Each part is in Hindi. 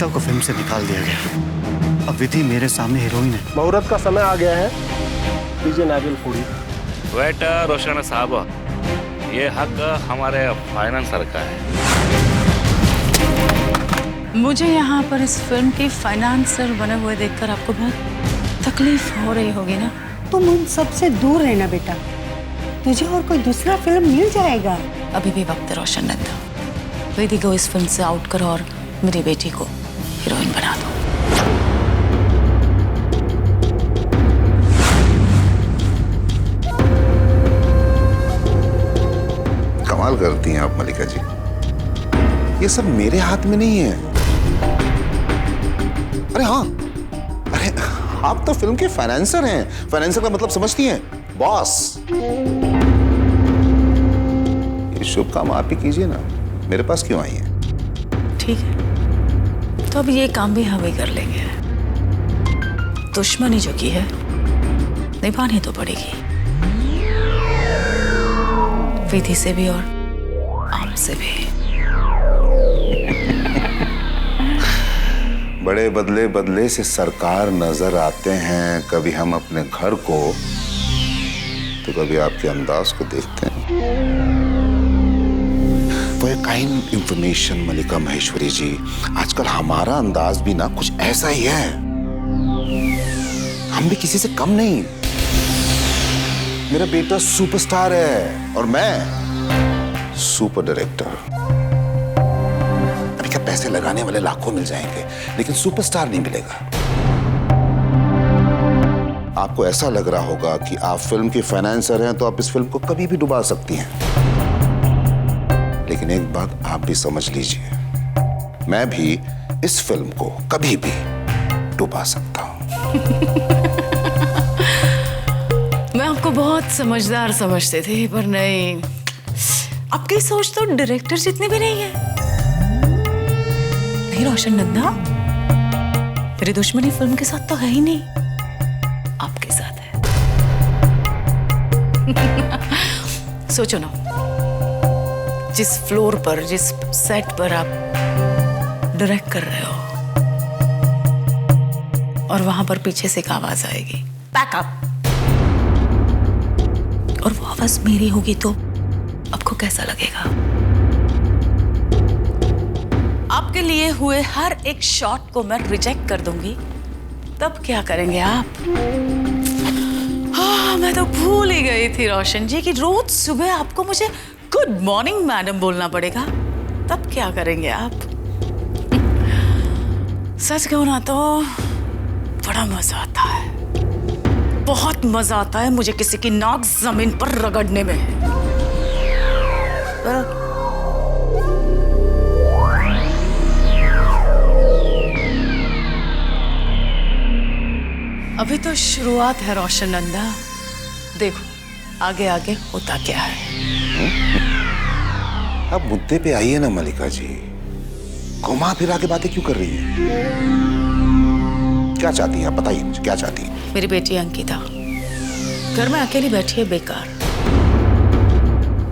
मलिका को फिल्म से निकाल दिया गया। अब विधि मेरे सामने हीरोइन है। मुहूर्त का समय आ गया है, लीजिए नारियल फोड़ी। वेटर रोशन साहब, ये हक हमारे फाइनेंसर का है। मुझे यहाँ पर इस फिल्म के फाइनेंसर बने हुए देखकर आपको बहुत तकलीफ हो रही होगी ना? तुम उन सबसे दूर रहना बेटा, तुझे और कोई दूसरा फिल्म मिल जाएगा। अभी भी वक्त है रोशन नंदा, विधि को इस फिल्म से आउट करो और मेरी बेटी को हीरोइन बना दो। कमाल करती हैं आप मलिका जी, ये सब मेरे हाथ में नहीं है। अरे हाँ, अरे आप तो फिल्म के फाइनेंसर हैं। फाइनेंसर का मतलब समझती हैं? बॉस। ये शुभ काम आप ही कीजिए ना, मेरे पास क्यों आई है? ठीक है, तो अब ये काम भी हम ही कर लेंगे। दुश्मनी जो की है निभानी तो पड़ेगी, विधि से भी और आपसे भी। बड़े बदले बदले से सरकार नजर आते हैं, कभी हम अपने घर को तो कभी आपके अंदाज को देखते हैं। फॉर ए काइंड इंफॉर्मेशन मलिका महेश्वरी जी, आजकल हमारा अंदाज भी ना कुछ ऐसा ही है। हम भी किसी से कम नहीं। मेरा बेटा सुपरस्टार है और मैं सुपर डायरेक्टर। अभी क्या पैसे लगाने वाले लाखों मिल जाएंगे, लेकिन सुपरस्टार नहीं मिलेगा। आपको ऐसा लग रहा होगा कि आप फिल्म के फाइनेंसर हैं तो आप इस फिल्म को कभी भी डुबा सकती हैं, लेकिन एक बात आप भी समझ लीजिए, मैं भी इस फिल्म को कभी भी डुबा सकता हूं। मैं आपको बहुत समझदार समझते थे, पर नहीं, आपकी सोच तो डायरेक्टर जितनी भी नहीं है। नहीं रोशन नंदा, मेरी दुश्मनी फिल्म के साथ तो है ही नहीं, आपके साथ है। सोचो ना, जिस फ्लोर पर, जिस सेट पर आप डायरेक्ट कर रहे हो और वहां पर पीछे से एक आवाज आएगी, पैकअप, और वो आवाज मेरी होगी तो आपको कैसा लगेगा? आपके लिए हुए हर एक शॉट को मैं रिजेक्ट कर दूंगी, तब क्या करेंगे आप? हाँ, मैं तो भूल ही गई थी रोशन जी कि रोज सुबह आपको मुझे गुड मॉर्निंग मैडम बोलना पड़ेगा, तब क्या करेंगे आप? सच कहूं ना तो बड़ा मजा आता है, बहुत मजा आता है मुझे किसी की नाक जमीन पर रगड़ने में। अभी तो शुरुआत है रोशन नंदा, देखो आगे आगे होता क्या है। अब मुद्दे पे आइए ना मलिका जी, घुमा फिरा के बातें क्यों कर रही हैं? क्या चाहती हैं आप, बताइए मुझे, क्या चाहती हैं? मेरी बेटी अंकिता घर में अकेली बैठी है बेकार।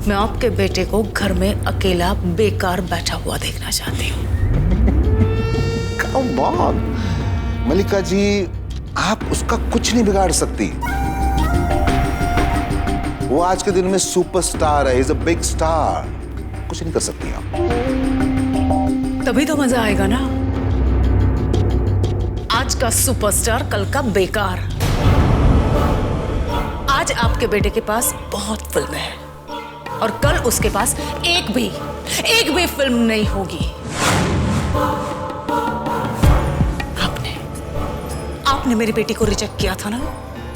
मैं आपके बेटे को घर में अकेला बेकार बैठा हुआ देखना चाहती हूँ। Come on, मलिका जी, आप उसका कुछ नहीं बिगाड़ सकती। वो आज के दिन में सुपरस्टार है, इज अ बिग स्टार, कुछ नहीं कर सकती आप। तभी तो मजा आएगा ना, आज का सुपरस्टार कल का बेकार। आज आपके बेटे के पास बहुत फिल्में हैं और कल उसके पास एक भी फिल्म नहीं होगी। आपने मेरी बेटी को रिजेक्ट किया था ना,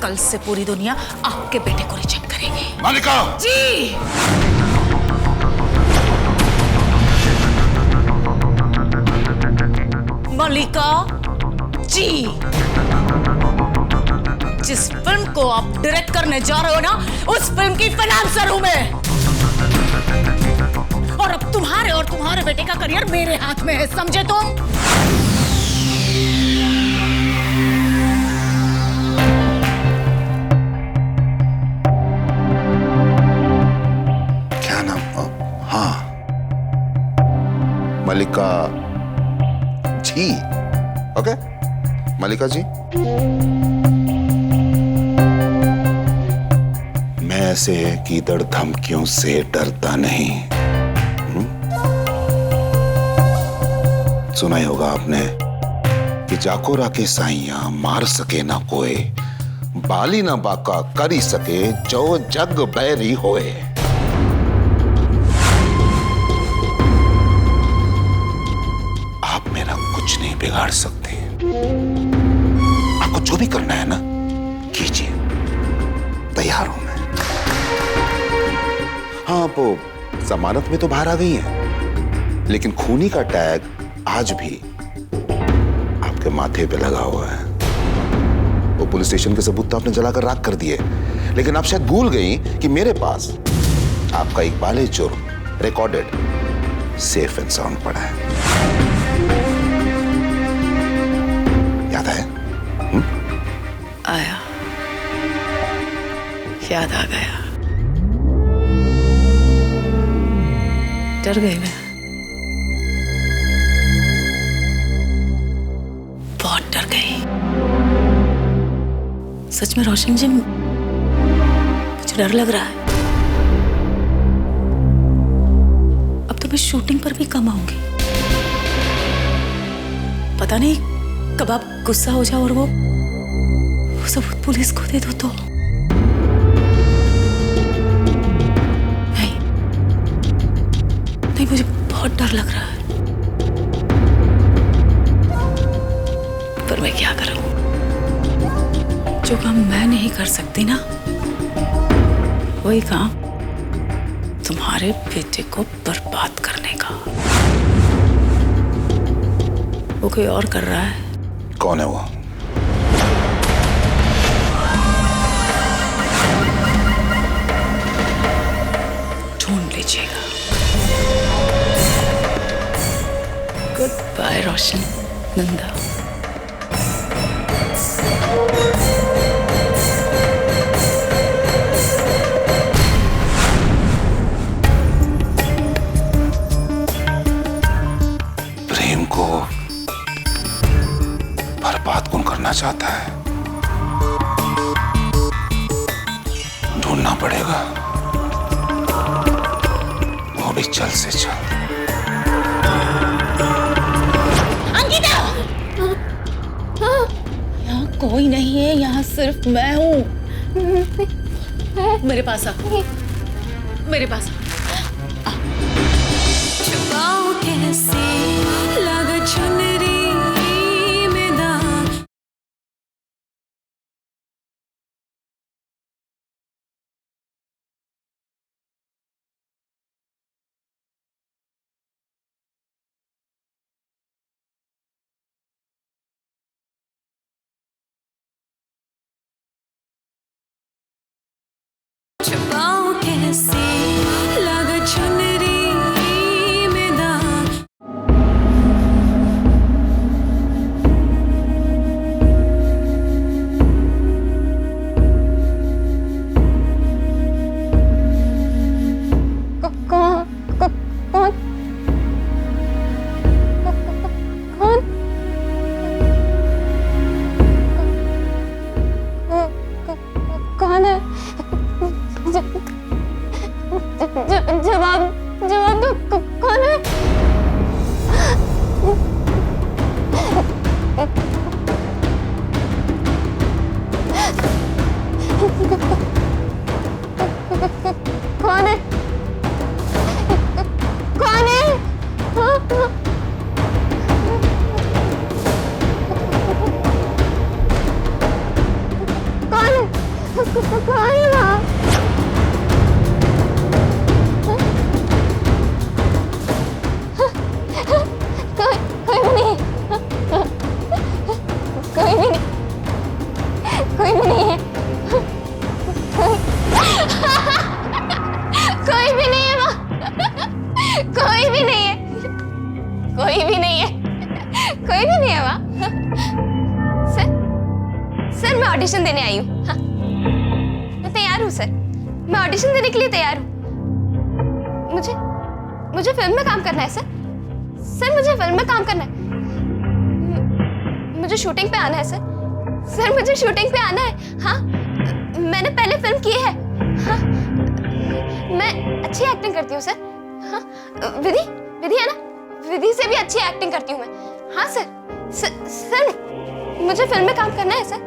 कल से पूरी दुनिया आपके बेटे को रिजेक्ट करेगी। मलिका जी, मलिका जी, जिस फिल्म को आप डायरेक्ट करने जा रहे हो ना, उस फिल्म की फाइनेंसर हूं मैं, और अब तुम्हारे और तुम्हारे बेटे का करियर मेरे हाथ में है, समझे तुम? क्या नाम? हाँ, मलिका ही। ओके मल्लिका जी, मैं ऐसे कीदड़ धमकियों से डरता नहीं। सुना ही होगा आपने कि जाकोरा के साइया मार सके ना कोई, बाली ना बाका करी सके जो जग बैरी होए। आप मेरा कुछ नहीं बिगाड़ सकते। आपको जो भी करना है ना कीजिए, तैयार हूं मैं। हाँ वो जमानत में तो बाहर आ गई है, लेकिन खूनी का टैग आज भी आपके माथे पे लगा हुआ है। वो पुलिस स्टेशन के सबूत तो आपने जलाकर राख कर दिए, लेकिन आप शायद भूल गई कि मेरे पास आपका इकबाल जुर्म रिकॉर्डेड सेफ एंड साउंड पड़ा है। याद है? आया, याद आ गया। डर गई मैं, बहुत डर गई। सच में रोशन जी, मुझे डर लग रहा है। अब तो मैं शूटिंग पर भी कम आऊंगी। पता नहीं कब आप गुस्सा हो जाओ और वो सबूत पुलिस को दे दो तो। नहीं, मुझे बहुत डर लग रहा है। पर मैं क्या करूं? जो काम मैं नहीं कर सकती ना, वही काम तुम्हारे बेटे को बर्बाद करने का वो कोई और कर रहा है। कौन है वो? ढूंढ लीजिएगा। गुड बाय रोशन नंदा। प्रेम को बर्बाद कौन करना चाहता है? ढूंढना पड़ेगा, वो भी जल्द से जल्द। अंकिता! यहाँ कोई नहीं है, यहाँ सिर्फ मैं हूँ। मेरे पास आ, मेरे पास आ। छुपाऊं कैसे लगा चुनरी में दाग। छुपाऊं कैसे लगा चुनरी में दाग। कौन है? जवाब दो, कौन है? कौन है? कौन है? कौन है वहाँ? कोई भी नहीं, कोई भी नहीं, कोई भी नहीं है, कोई भी नहीं है वहाँ, कोई भी नहीं है, कोई भी नहीं है, कोई भी नहीं है वहाँ। सर मैं ऑडिशन देने आई हूँ। हाँ, मैं तैयार हूँ सर, मैं ऑडिशन देने के लिए तैयार हूँ। मुझे फिल्म में काम करना है सर, मुझे फिल्म में काम करना है। मुझे शूटिंग पे आना है सर। सर मुझे शूटिंग पे आना है। हाँ, मैंने पहले फिल्म की है। हाँ, मैं अच्छी एक्टिंग करती हूँ सर। हाँ, विधि विधि है ना, विधि से भी अच्छी एक्टिंग करती हूँ मैं। हाँ सर, मुझे फिल्म में काम करना है सर।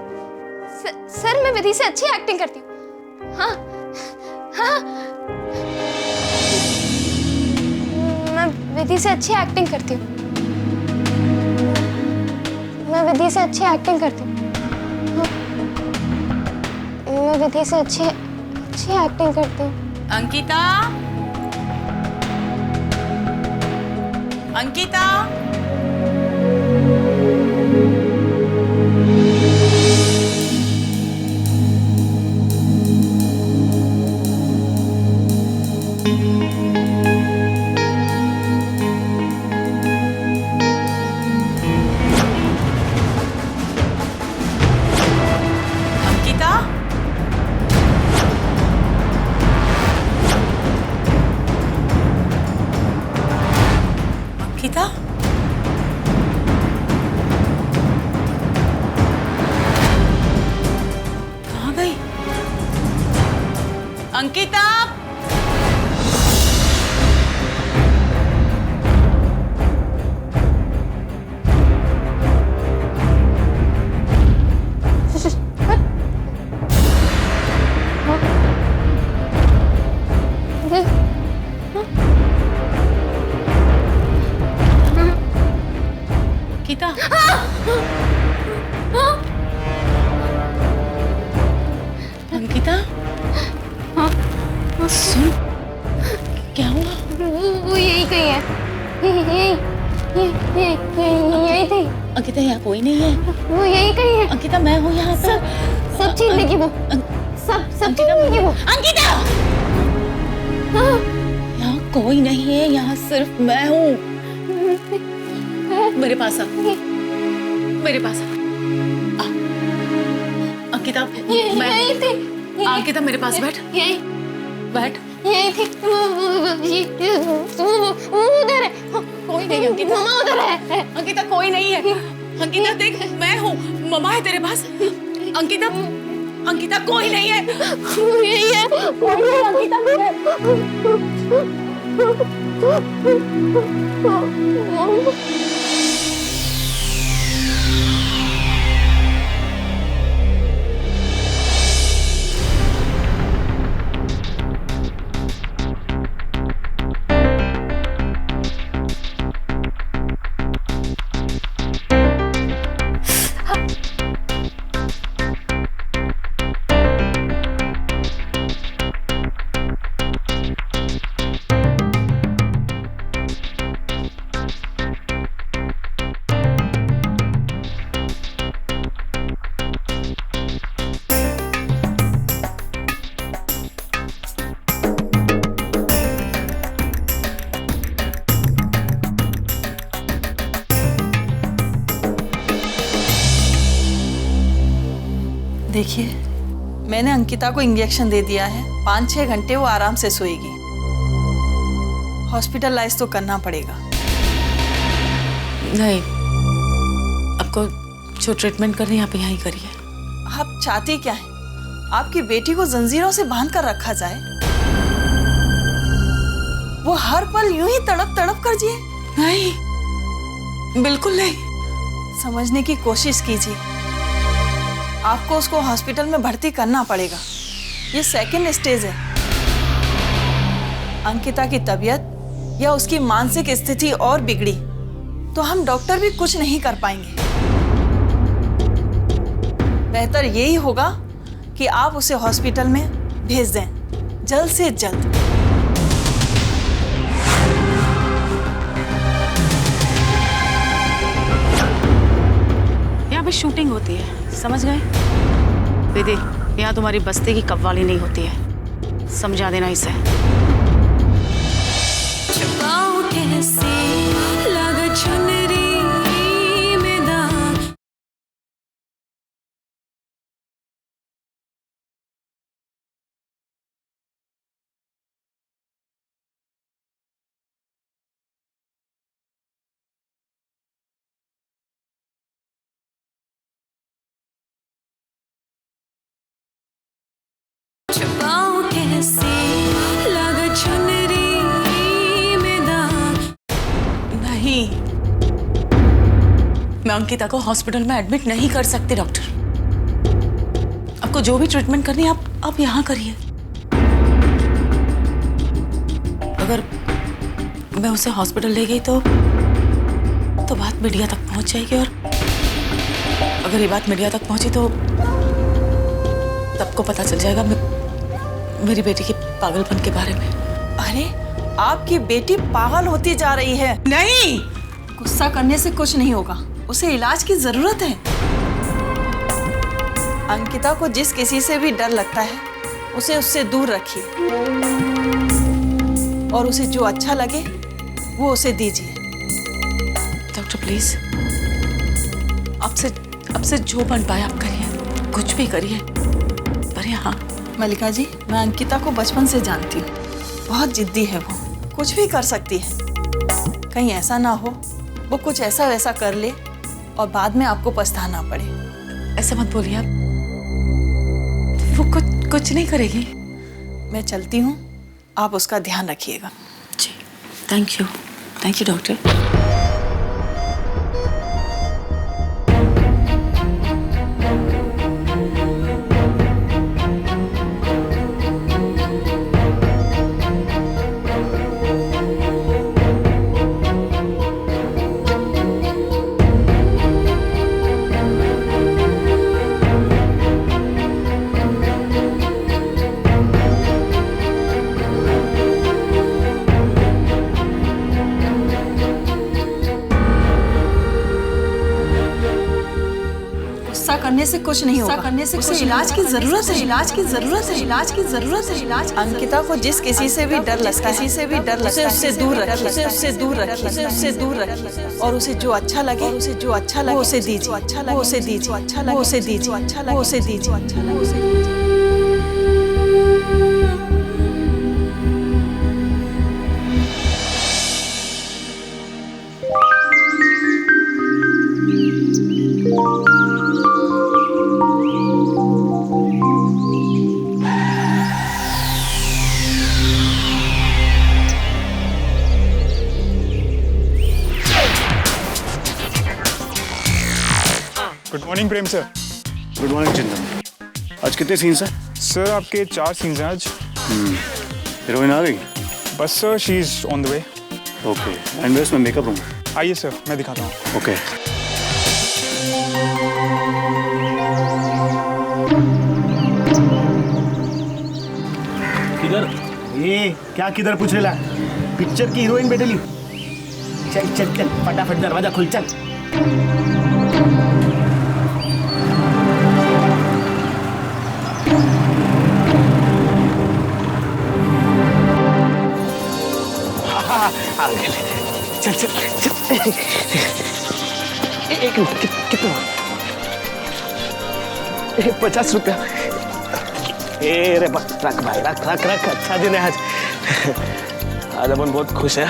सर मैं विधि से अच्छी एक्टिंग करती हूँ। हाँ हाँ, मैं विधि से अच्छी एक्टिंग करती हूँ। मैं विधि से अच्छी एक्टिंग करती हूँ। हाँ, मैं विधि से अच्छी एक्टिंग करती हूँ। अंकिता, अंकिता, अंकिता, अंकिता, कहाँ गई अंकिता? अंकिता, अंकिता, सुन, क्या हुआ? वो यही कहीं है। यही थी। अंकिता, यहाँ कोई नहीं है। वो यही कहीं है। अंकिता, मैं हूँ यहाँ पर। सब छीन लेगी वो। सब छीन लेगी वो। अंकिता, यहाँ कोई नहीं है, यहाँ सिर्फ मैं हूँ। मेरे पास आ, मेरे पास आ। अंकिता, मैं यही थी। अंकिता, मेरे पास बैठ, यही बैठ। यही थी। वो उधर है। कोई नहीं अंकिता, मम्मा उधर है। अंकिता कोई नहीं है। अंकिता देख, मैं हूँ, मम्मा है तेरे पास। अंकिता, अंकिता कोई नहीं है। यही है। अंकिता। देखिए, मैंने अंकिता को इंजेक्शन दे दिया है। 5-6 घंटे वो आराम से सोएगी। हॉस्पिटलाइज तो करना पड़ेगा। नहीं, आपको जो ट्रीटमेंट करनी है आप यहाँ ही करिए। आप चाहती क्या है? आपकी बेटी को जंजीरों से बांध कर रखा जाए? वो हर पल यूं ही तड़प तड़प कर जिए? नहीं, बिल्कुल नहीं। समझने की कोशिश कीजिए। आपको उसको हॉस्पिटल में भर्ती करना पड़ेगा। ये 2nd स्टेज है। अंकिता की तबीयत या उसकी मानसिक स्थिति और बिगड़ी तो हम डॉक्टर भी कुछ नहीं कर पाएंगे। बेहतर यही होगा कि आप उसे हॉस्पिटल में भेज दें, जल्द से जल्द। यहाँ पे शूटिंग होती है, समझ गए? विधि, यहाँ तुम्हारी बस्ती की कव्वाली नहीं होती है, समझा देना इसे। छुपाऊं कैसे लगा चुनरी अंकिता को हॉस्पिटल में एडमिट नहीं कर सकते डॉक्टर। आपको जो भी ट्रीटमेंट करनी है आप यहाँ करिए। अगर मैं उसे हॉस्पिटल ले गई तो बात मीडिया तक पहुंच जाएगी, और अगर ये बात मीडिया तक पहुंची तो सबको पता चल जाएगा मेरी बेटी के पागलपन के बारे में। अरे आपकी बेटी पागल होती जा रही है। नहीं, गुस्सा करने से कुछ नहीं होगा, उसे इलाज की जरूरत है। अंकिता को जिस किसी से भी डर लगता है उसे उससे दूर रखिए, और उसे जो अच्छा लगे वो उसे दीजिए। डॉक्टर प्लीज, आपसे जो बन पाए आप करिए, कुछ भी करिए। पर हाँ मल्लिका जी, मैं अंकिता को बचपन से जानती हूँ, बहुत जिद्दी है वो, कुछ भी कर सकती है। कहीं ऐसा ना हो वो कुछ ऐसा वैसा कर ले और बाद में आपको पछताना पड़े। ऐसा मत बोलिए आप, वो कुछ नहीं करेगी। मैं चलती हूँ, आप उसका ध्यान रखिएगा। जी, थैंक यू डॉक्टर। गुस्सा करने से कुछ नहीं होगा, करने से उसे इलाज की जरूरत है, इलाज की जरूरत है, इलाज की जरूरत है, इलाज। अंकिता को जिस किसी से भी डर लगता है, उससे दूर रखिए, उससे दूर रखिए, उससे दूर रखिए, और उसे जो अच्छा लगे वो उसे दीजिए, वो उसे दीजिए, वो उसे दीजिए, वो उसे दीजिए। गुड मॉर्निंग प्रेम सर। गुड मॉर्निंग चिंतन। आज कितने सीन्स हैं? सर आपके 4 सीन्स हैं आज। हीरोइन आ गई? बस sir, she is on the way. Okay, and west में मेकअप रूम। आइए सर, मैं दिखाता हूँ। ओके। किधर? ये क्या किधर पूछ रहा? पिक्चर की हीरोइन बैठेली। चल चल चल, फटाफट दरवाजा खुल, चल। चल चल चल। एक मिनट, कितना? 50 रुपया। रे रख भाई, रख रख रख। अच्छा दिन है आज। आज अपन बहुत खुश है।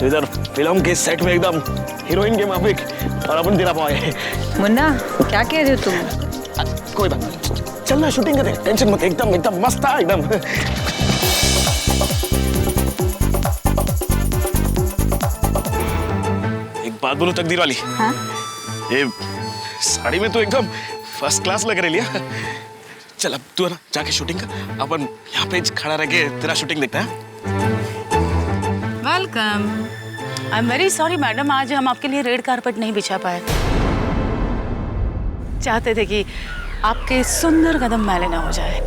इधर फिल्म के सेट में एकदम हीरोइन के माफिक, और अपन तेरा पाए। मुन्ना, क्या कह रहे हो तुम? कोई बात नहीं, चल ना शूटिंग करें, टेंशन मत। एकदम एकदम मस्त था एकदम। बात बोलो तकदीर वाली। हाँ? ये साड़ी में तो एकदम फर्स्ट क्लास लग रही है। चल अब तू है ना जाके शूटिंग कर, अपन यहाँ पे खड़ा रह के तेरा शूटिंग देखते हैं। Welcome. I am very sorry madam, आज हम आपके लिए रेड कारपेट नहीं बिछा पाए। चाहते थे कि आपके सुंदर कदम मैले ना हो जाए।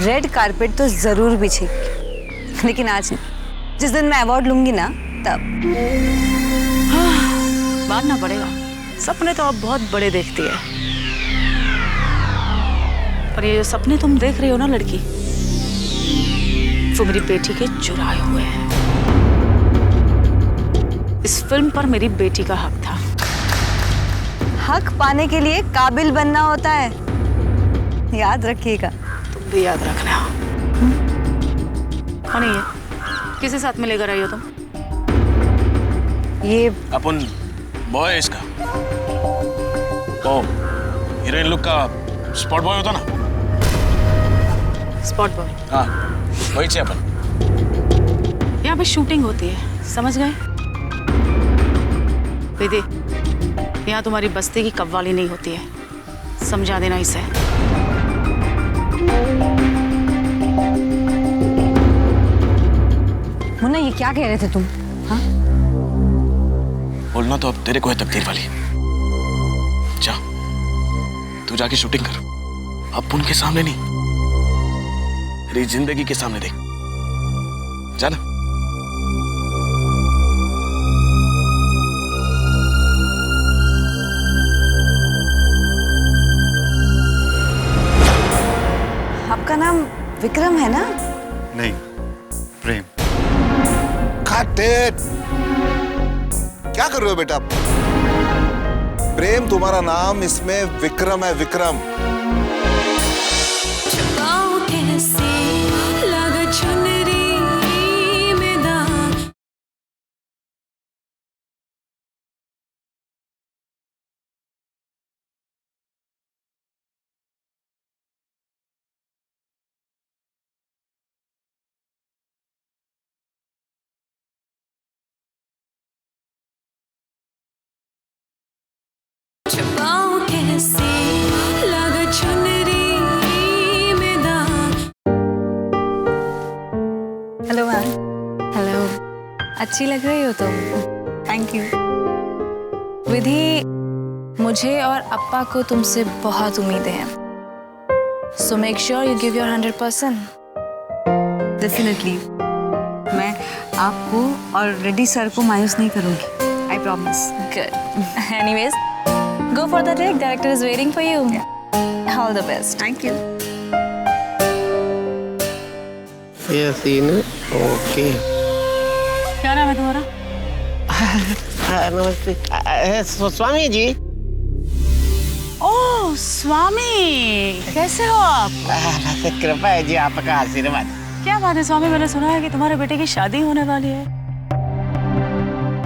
रेड कारपेट तो जरूर बिछेगी, लेकिन आज नहीं। जिस दिन मैं अवार्ड लूंगी ना, तब। मानना पड़ेगा, सपने तो आप बहुत बड़े देखती है, पर ये जो सपने तुम देख रही हो ना लड़की, वो मेरी बेटी के चुराए हुए हैं। इस फिल्म पर मेरी बेटी का हक था। हक पाने के लिए काबिल बनना होता है, याद रखिएगा। तुम भी याद रखना। कौन है ये? किसे साथ में लेकर आई हो तुम? ये अपन बॉय इसका, ओ हीरोइन लुक का स्पॉट बॉय होता ना। Spot boy? हाँ, वही चाहिए अपन। यहाँ पे शूटिंग होती है, समझ गए? विधि, यहाँ तुम्हारी बस्ती की कव्वाली नहीं होती है, समझा देना इसे। मुन्ना ये क्या कह रहे थे तुम? हाँ? बोलना तो अब तेरे को है तकदीर वाली। जा, तू जाके शूटिंग कर। अब उनके सामने नहीं, मेरी जिंदगी के सामने देख। जा ना। आपका नाम विक्रम है ना? नहीं, प्रेम। Cut it! क्या कर रहे हो बेटा? प्रेम तुम्हारा नाम, इसमें विक्रम है, विक्रम। छुपाऊं कैसे लगा चुनरी में दाग। छुपाऊं कैसे लगा चुनरी में दाग। Hello ma'am. हेलो, अच्छी लग रही हो तुम। Thank you. विधि, मुझे और अप्पा को तुमसे बहुत उम्मीदें हैं, so make sure you give your 100%। Definitely मैं आपको और रेड्डी सर को मायूस नहीं करूंगी, I promise. Good. Anyways, go for the take. Director is waiting for you. All the best. Thank you. ये सीन ओके। क्या नाम है तुम्हारा? नमस्ते। स्वामी जी। ओह स्वामी, कैसे हो आप? कृपा है जी, आपका आशीर्वाद। क्या बात है स्वामी, मैंने सुना है कि तुम्हारे बेटे की शादी होने वाली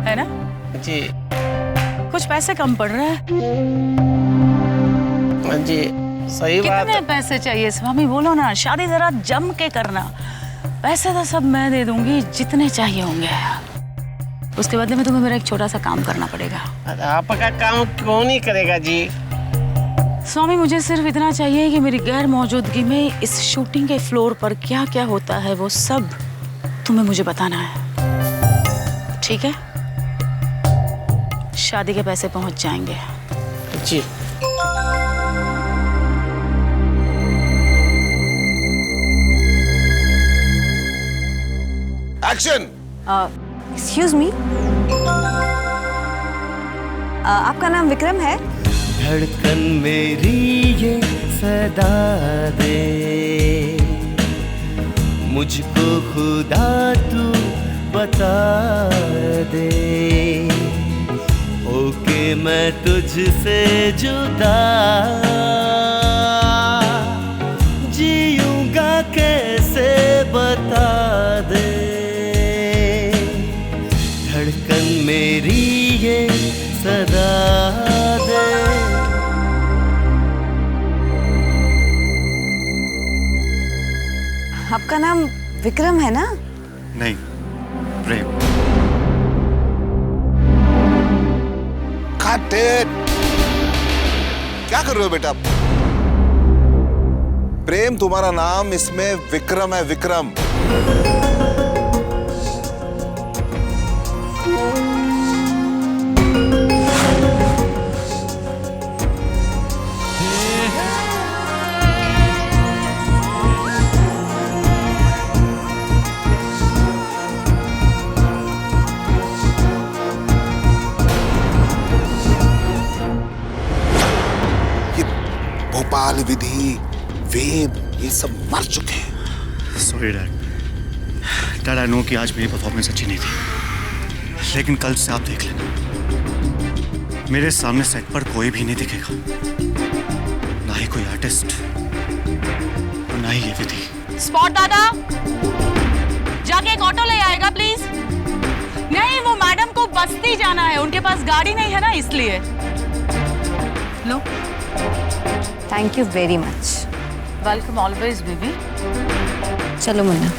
है ना? जी कुछ पैसे कम पड़ रहे हैं। जी सही बात। कितने पैसे चाहिए स्वामी, बोलो ना, शादी जरा जम के करना। पैसे तो सब मैं दे दूंगी, जितने चाहिए होंगे। उसके बदले में तुम्हें मेरा एक छोटा सा काम करना पड़ेगा। आपका काम क्यों नहीं करेगा जी? स्वामी, मुझे सिर्फ इतना चाहिए कि मेरी गैर मौजूदगी में इस शूटिंग के फ्लोर पर क्या क्या होता है वो सब तुम्हें मुझे बताना है, ठीक है? शादी के पैसे पहुंच जाएंगे। जी। एक्शन। एक्सक्यूज मी, आपका नाम विक्रम है? धड़कन मेरी ये सदा दे, मुझको खुदा तू बता दे, ओके मैं तुझसे जुदा जीऊंगा कैसे बता दे, धड़कन मेरी ये सदा दे। आपका नाम विक्रम है ना? नहीं, प्रेम। Cut it! क्या कर रहे हो बेटा? प्रेम तुम्हारा नाम, इसमें विक्रम है, विक्रम। भोपाल, विधि, वेद, ये सब मर चुके हैं। Sorry dad. Dad, I know कि आज मेरी परफॉर्मेंस अच्छी नहीं थी, लेकिन कल से आप देख लेना, मेरे सामने सेट पर कोई भी नहीं दिखेगा, ना ही कोई आर्टिस्ट और ना ही ये विधि। स्पॉट दादा, जाके एक ऑटो ले आएगा प्लीज। नहीं, वो मैडम को बस्ती जाना है, उनके पास गाड़ी नहीं है ना, इसलिए। लो। Thank you very much. Welcome always baby. चलो मुन्ना।